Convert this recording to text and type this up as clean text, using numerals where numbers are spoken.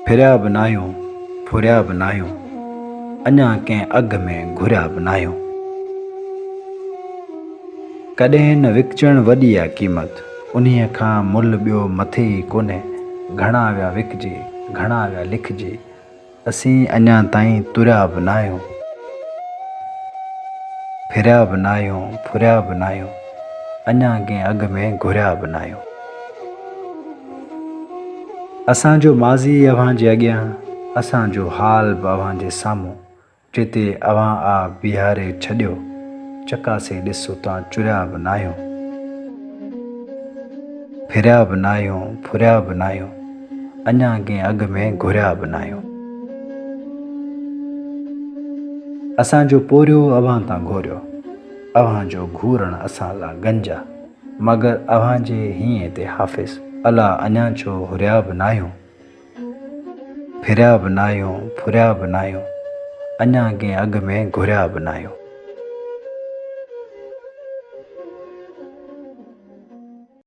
फिरिया बि न आहियूं फुरिया बि न आहियूं अञा कंहिं अघ में घुरिया बि न आहियूं। कॾहिं न विकिचण वॾी आहे क़ीमत, उन्हीअ खां मुल्ह ॿियो मथे ई कोन्हे। घणा विया विकिजे घणा विया लिखिजे, असीं अञा ताईं तुरिया बि न आहियूं। फिरिया बि न आहियूं फुरिया बि न आहियूं अञा कंहिं अघ में घुरिया बि न आहियूं। असांजो माज़ी अव्हां जे अॻियां, असांजो हाल बि अव्हां जे साम्हूं। जिते अव्हां आ बीहारे छॾियो, चकासे ॾिसो तव्हां चुरिया बि न आहियूं। फिरिया बि न आहियूं फुरिया बि न आहियूं अञा कंहिं अघ में घुरिया बि न आहियूं। असांजो पोरियो अव्हां तां घोरियो, अव्हां जो घूरण असां लाइ गंजा, मगर अव्हां जे हीअं ते हाफ़िज़, अला अञा छो हुरिया बि न आहियूं। फिरिया बि न आहियूं फुरिया बि न आहियूं अञा कंहिं अघ में घुरिया बि न आहियूं।